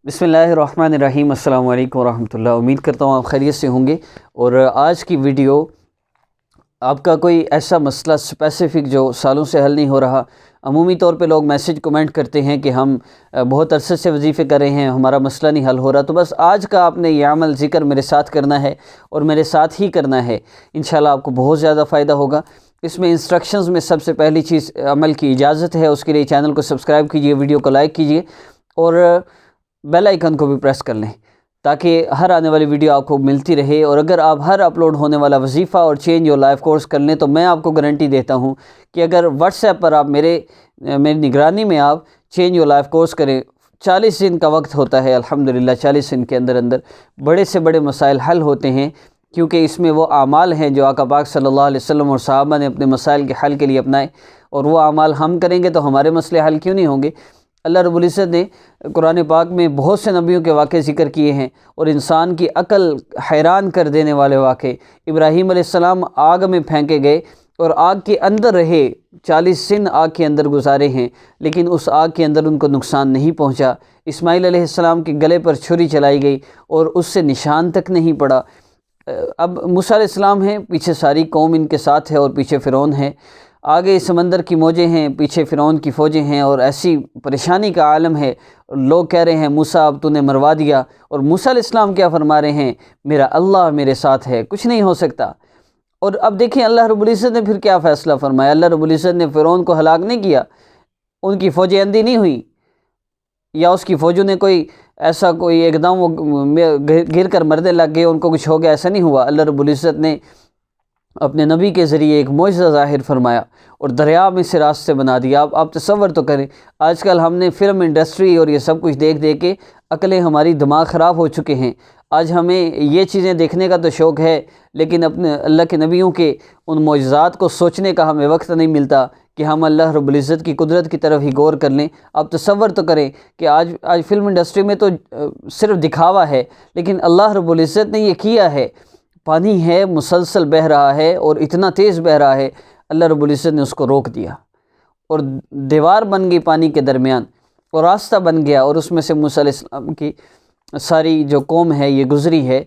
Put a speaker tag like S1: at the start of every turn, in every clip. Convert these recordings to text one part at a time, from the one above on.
S1: بسم اللہ الرحمن الرحیم۔ السلام علیکم ورحمۃ اللہ۔ امید کرتا ہوں آپ خیریت سے ہوں گے، اور آج کی ویڈیو آپ کا کوئی ایسا مسئلہ اسپیسیفک جو سالوں سے حل نہیں ہو رہا۔ عمومی طور پہ لوگ میسیج کمنٹ کرتے ہیں کہ ہم بہت عرصے سے وظیفے کر رہے ہیں، ہمارا مسئلہ نہیں حل ہو رہا، تو بس آج کا آپ نے یہ عمل ذکر میرے ساتھ کرنا ہے اور میرے ساتھ ہی کرنا ہے، انشاءاللہ آپ کو بہت زیادہ فائدہ ہوگا۔ اس میں انسٹرکشنز میں سب سے پہلی چیز عمل کی اجازت ہے، اس کے لیے چینل کو سبسکرائب کیجئے، ویڈیو کو لائک کیجئے اور بیل آئیکن کو بھی پریس کر لیں تاکہ ہر آنے والی ویڈیو آپ کو ملتی رہے۔ اور اگر آپ ہر اپلوڈ ہونے والا وظیفہ اور چینج یور لائف کورس کر لیں تو میں آپ کو گارنٹی دیتا ہوں کہ اگر واٹس ایپ پر آپ میری نگرانی میں آپ چینج یور لائف کورس کریں، 40 دن کا وقت ہوتا ہے، الحمدللہ 40 دن کے اندر بڑے سے بڑے مسائل حل ہوتے ہیں، کیونکہ اس میں وہ اعمال ہیں جو آقا پاک صلی اللہ علیہ وسلم اور صحابہ نے اپنے مسائل کے حل کے لیے اپنائے، اور وہ اعمال ہم کریں گے تو ہمارے مسئلے حل کیوں نہیں ہوں گے۔ اللہ رب العزت نے قرآن پاک میں بہت سے نبیوں کے واقعے ذکر کیے ہیں، اور انسان کی عقل حیران کر دینے والے واقعے۔ ابراہیم علیہ السلام آگ میں پھینکے گئے اور آگ کے اندر رہے، 40 دن آگ کے اندر گزارے ہیں، لیکن اس آگ کے اندر ان کو نقصان نہیں پہنچا۔ اسماعیل علیہ السلام کے گلے پر چھری چلائی گئی اور اس سے نشان تک نہیں پڑا۔ اب موسیٰ علیہ السلام ہیں، پیچھے ساری قوم ان کے ساتھ ہے اور پیچھے فرعون ہے، آگے سمندر کی موجیں ہیں، پیچھے فرعون کی فوجیں ہیں، اور ایسی پریشانی کا عالم ہے۔ لوگ کہہ رہے ہیں موسیٰ اب تو نے مروا دیا، اور موسیٰ علیہ السلام کیا فرما رہے ہیں؟ میرا اللہ میرے ساتھ ہے، کچھ نہیں ہو سکتا۔ اور اب دیکھیں اللہ رب العزت نے پھر کیا فیصلہ فرمایا۔ اللہ رب العزت نے فرعون کو ہلاک نہیں کیا، ان کی فوجیں اندھی نہیں ہوئیں، یا اس کی فوجوں نے کوئی ایک دم وہ گر کر مرنے لگ گئے، ان کو کچھ ہو گیا، ایسا نہیں ہوا۔ اللہ رب العزت نے اپنے نبی کے ذریعے ایک معجزہ ظاہر فرمایا اور دریا میں سے راستے بنا دیا۔ آپ تصور تو کریں، آج کل ہم نے فلم انڈسٹری اور یہ سب کچھ دیکھ کے عقلیں ہماری دماغ خراب ہو چکے ہیں۔ آج ہمیں یہ چیزیں دیکھنے کا تو شوق ہے، لیکن اپنے اللہ کے نبیوں کے ان معجزات کو سوچنے کا ہمیں وقت نہیں ملتا کہ ہم اللہ رب العزت کی قدرت کی طرف ہی غور کر لیں۔ آپ تصور تو کریں کہ آج فلم انڈسٹری میں تو صرف دکھاوا ہے، لیکن اللہ رب العزت نے یہ کیا ہے۔ پانی ہے، مسلسل بہہ رہا ہے اور اتنا تیز بہہ رہا ہے، اللہ رب العزت نے اس کو روک دیا اور دیوار بن گئی پانی کے درمیان، اور راستہ بن گیا، اور اس میں سے موسیٰ علیہ السلام کی ساری جو قوم ہے یہ گزری ہے۔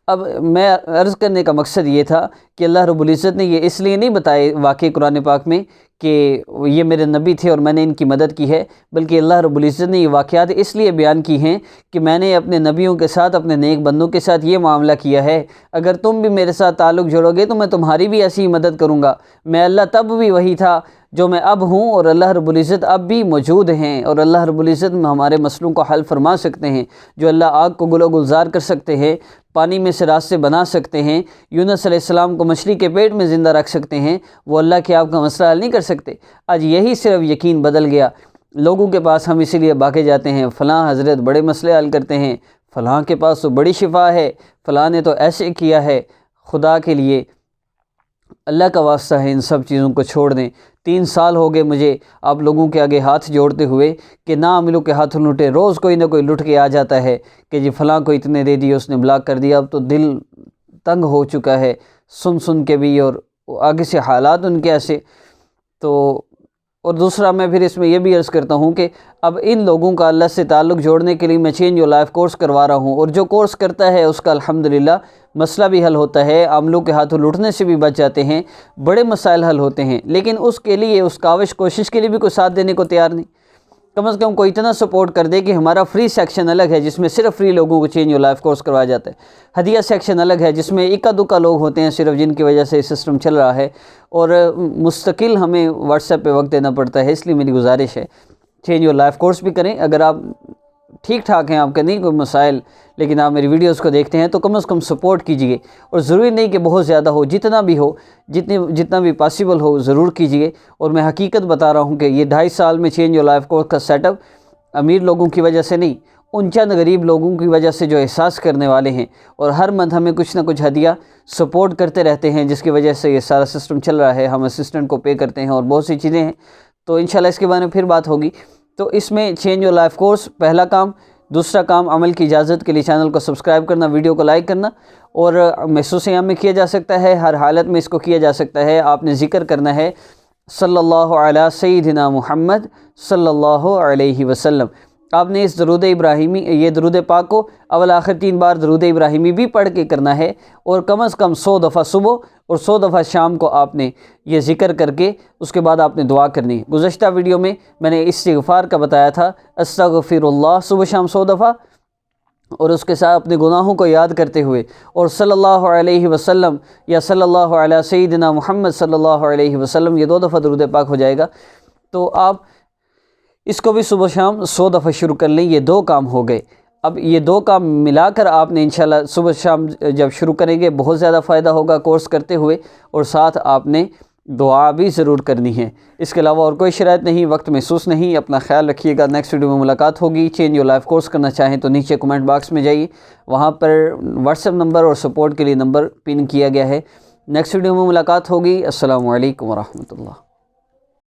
S1: اب میں عرض کرنے کا مقصد یہ تھا کہ اللہ رب العزت نے یہ اس لیے نہیں بتائے واقعی قرآن پاک میں کہ یہ میرے نبی تھے اور میں نے ان کی مدد کی ہے، بلکہ اللہ رب العزت نے یہ واقعات اس لیے بیان کی ہیں کہ میں نے اپنے نبیوں کے ساتھ، اپنے نیک بندوں کے ساتھ یہ معاملہ کیا ہے، اگر تم بھی میرے ساتھ تعلق جوڑو گے تو میں تمہاری بھی ایسی ہی مدد کروں گا۔ میں اللہ تب بھی وہی تھا جو میں اب ہوں، اور اللہ رب العزت اب بھی موجود ہیں، اور اللہ رب العزت ہمارے مسئلوں کو حل فرما سکتے ہیں۔ جو اللہ آگ کو گل و گلزار کر سکتے ہیں، پانی میں سے راستے بنا سکتے ہیں، یونس علیہ السلام کو مچھلی کے پیٹ میں زندہ رکھ سکتے ہیں، وہ اللہ کے آپ کا مسئلہ حل نہیں کر سکتے؟ آج یہی صرف یقین بدل گیا لوگوں کے پاس، ہم اسی لیے بھاگے جاتے ہیں، فلاں حضرت بڑے مسئلے حل کرتے ہیں، فلاں کے پاس تو بڑی شفا ہے، فلاں نے تو ایسے کیا ہے۔ خدا کے لیے اللہ کا واسطہ ہے، ان سب چیزوں کو چھوڑ دیں۔ 3 سال ہو گئے مجھے آپ لوگوں کے آگے ہاتھ جوڑتے ہوئے کہ ناعاملوں کے ہاتھ لوٹے، روز کوئی نہ کوئی لٹ کے آ جاتا ہے کہ جی فلاں کو اتنے دے دیے، اس نے بلاک کر دیا۔ اب تو دل تنگ ہو چکا ہے سن کے بھی، اور آگے سے حالات ان کے ایسے تو۔ اور دوسرا میں پھر اس میں یہ بھی عرض کرتا ہوں کہ اب ان لوگوں کا اللہ سے تعلق جوڑنے کے لیے میں چینج یور لائف کورس کروا رہا ہوں، اور جو کورس کرتا ہے اس کا الحمدللہ مسئلہ بھی حل ہوتا ہے، عاملوں کے ہاتھوں لوٹنے سے بھی بچ جاتے ہیں، بڑے مسائل حل ہوتے ہیں۔ لیکن اس کے لیے اس کوشش کے لیے بھی کوئی ساتھ دینے کو تیار نہیں۔ کم از کم کوئی اتنا سپورٹ کر دے کہ ہمارا فری سیکشن الگ ہے جس میں صرف فری لوگوں کو چینج یور لائف کورس کروایا جاتا ہے، ہدیہ سیکشن الگ ہے جس میں اکا دکا لوگ ہوتے ہیں صرف، جن کی وجہ سے سسٹم چل رہا ہے، اور مستقل ہمیں واٹس ایپ پہ وقت دینا پڑتا ہے۔ اس لیے میری گزارش ہے چینج یور لائف کورس بھی کریں۔ اگر آپ ٹھیک ٹھاک ہیں، آپ کا نہیں کوئی مسائل، لیکن آپ میری ویڈیوز کو دیکھتے ہیں تو کم از کم سپورٹ کیجئے، اور ضروری نہیں کہ بہت زیادہ ہو، جتنا بھی ہو، جتنا بھی پاسبل ہو ضرور کیجئے۔ اور میں حقیقت بتا رہا ہوں کہ یہ 2.5 سال میں چینج یور لائف کورس کا سیٹ اپ امیر لوگوں کی وجہ سے نہیں، ان چند غریب لوگوں کی وجہ سے جو احساس کرنے والے ہیں، اور ہر منتھ ہمیں کچھ نہ کچھ ہدیہ سپورٹ کرتے رہتے ہیں، جس کی وجہ سے یہ سارا سسٹم چل رہا ہے۔ ہم اسسٹنٹ کو پے کرتے ہیں اور بہت سی چیزیں ہیں، تو انشاءاللہ اس کے بارے میں پھر بات ہوگی۔ تو اس میں چینج یور لائف کورس پہلا کام۔ دوسرا کام عمل کی اجازت کے لیے چینل کو سبسکرائب کرنا، ویڈیو کو لائک کرنا، اور محسوس عام میں کیا جا سکتا ہے، ہر حالت میں اس کو کیا جا سکتا ہے۔ آپ نے ذکر کرنا ہے صلی اللہ علی سیدنا محمد صلی اللہ علیہ وسلم۔ آپ نے اس درود ابراہیمی یہ درود پاک کو اول آخر 3 بار درود ابراہیمی بھی پڑھ کے کرنا ہے، اور کم از کم 100 دفعہ صبح اور 100 دفعہ شام کو آپ نے یہ ذکر کر کے اس کے بعد آپ نے دعا کرنی ہے۔ گزشتہ ویڈیو میں نے استغفار کا بتایا تھا، استغفر اللہ صبح شام 100 دفعہ، اور اس کے ساتھ اپنے گناہوں کو یاد کرتے ہوئے، اور صلی اللہ علیہ وسلم یا صلی اللہ علیہ سیدنا محمد صلی اللہ علیہ وسلم، یہ 2 دفعہ درود پاک ہو جائے گا۔ تو آپ اس کو بھی صبح شام 100 دفعہ شروع کر لیں، یہ 2 کام ہو گئے۔ اب یہ 2 کام ملا کر آپ نے انشاءاللہ صبح شام جب شروع کریں گے بہت زیادہ فائدہ ہوگا کورس کرتے ہوئے، اور ساتھ آپ نے دعا بھی ضرور کرنی ہے۔ اس کے علاوہ اور کوئی شرائط نہیں، وقت محسوس نہیں۔ اپنا خیال رکھیے گا، نیکسٹ ویڈیو میں ملاقات ہوگی۔ چینج یور لائف کورس کرنا چاہیں تو نیچے کمنٹ باکس میں جائیے، وہاں پر واٹس ایپ نمبر اور سپورٹ کے لیے نمبر پن کیا گیا ہے۔ نیکسٹ ویڈیو میں ملاقات ہوگی۔ السلام علیکم ورحمۃ اللہ۔